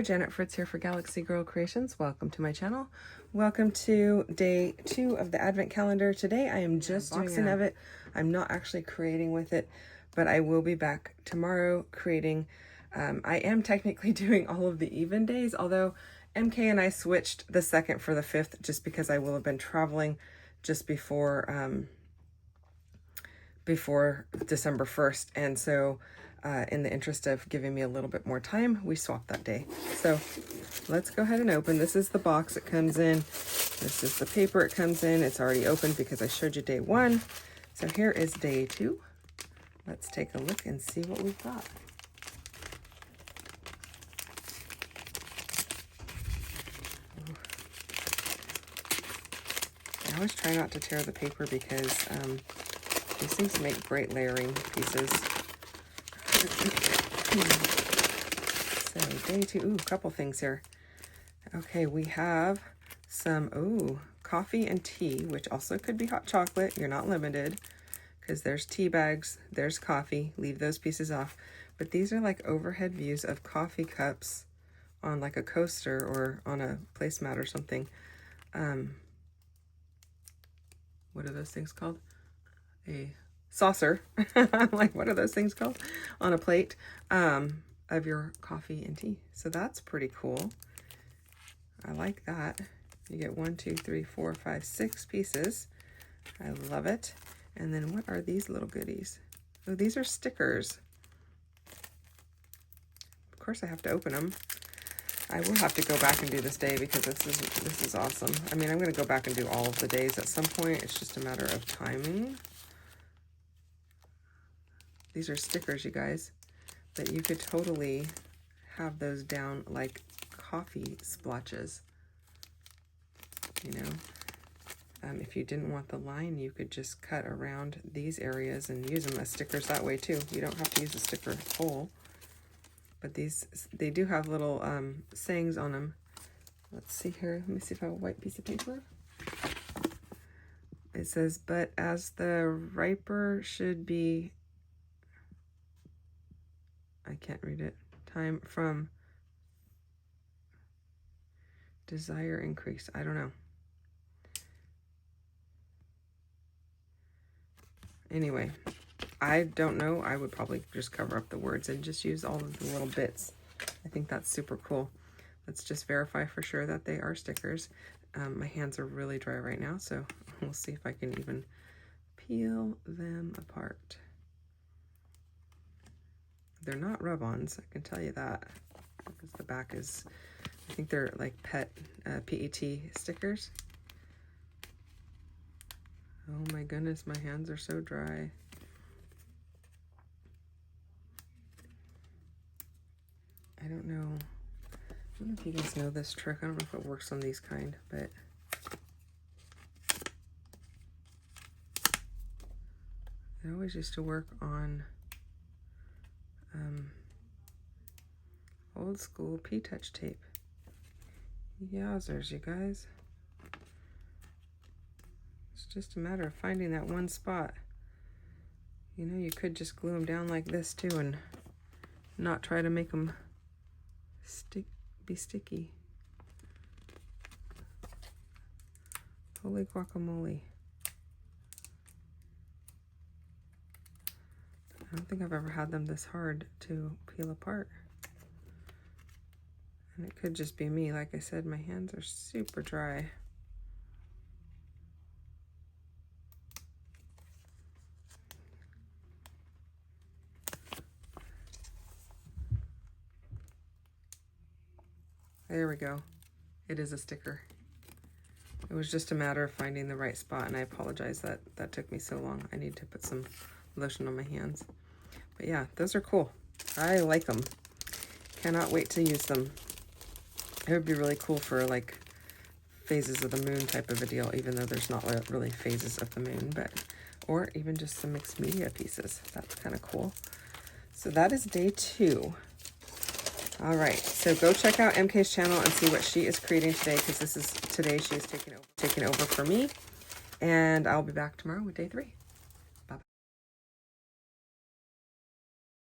Janet Fritz here for Galaxy Girl Creations. Welcome to my channel. Welcome to day 2 of the Advent calendar. Today I am just unboxing of it. I'm not actually creating with it, but I will be back tomorrow creating. I am technically doing all of the even days, although MK and I switched the 2nd for the 5th just because I will have been traveling just before December 1st, and so in the interest of giving me a little bit more time, we swapped that day. So let's go ahead and open. This is the box it comes in. This is the paper it comes in. It's already opened because I showed you day 1. So here is day 2. Let's take a look and see what we've got. I always try not to tear the paper because these things make great layering pieces. So day 2, ooh, a couple things here. Okay, we have some, coffee and tea, which also could be hot chocolate. You're not limited because there's tea bags, there's coffee, leave those pieces off. But these are like overhead views of coffee cups on like a coaster or on a placemat or something. What are those things called? A saucer. I'm like, what are those things called? On a plate of your coffee and tea. So that's pretty cool. I like that. You get 1, 2, 3, 4, 5, 6 pieces. I love it. And then what are these little goodies? Oh, these are stickers. Of course I have to open them. I will have to go back and do this day because this is awesome. I mean, I'm going to go back and do all of the days at some point. It's just a matter of timing. These are stickers, you guys, but you could totally have those down like coffee splotches. You know, if you didn't want the line, you could just cut around these areas and use them as stickers that way too. You don't have to use a sticker hole. But they do have little sayings on them. Let's see here. Let me see if I have a white piece of paper. It says, but as the riper should be, I can't read it. Time from desire increase. I don't know. Anyway. I don't know. I would probably just cover up the words and just use all of the little bits. I think that's super cool. Let's just verify for sure that they are stickers. My hands are really dry right now, so we'll see if I can even peel them apart. They're not rub-ons, I can tell you that, because the back is, I think they're like PET stickers. Oh my goodness, my hands are so dry. I don't know if you guys know this trick. I don't know if it works on these kind, but it always used to work on old school P-Touch tape. Yowzers, you guys. It's just a matter of finding that one spot. You know, you could just glue them down like this too and not try to make them be sticky. Holy guacamole. I don't think I've ever had them this hard to peel apart. And it could just be me. Like I said, my hands are super dry. There we go. It is a sticker. It was just a matter of finding the right spot, and I apologize that that took me so long. I need to put some lotion on my hands. But yeah, those are cool. I like them. Cannot wait to use them. It would be really cool for like phases of the moon type of a deal, even though there's not really phases of the moon, but or even just some mixed media pieces. That's kind of cool. So that is day 2. All right, so go check out MK's channel and see what she is creating today, because today she is taking over for me, and I'll be back tomorrow with day 3.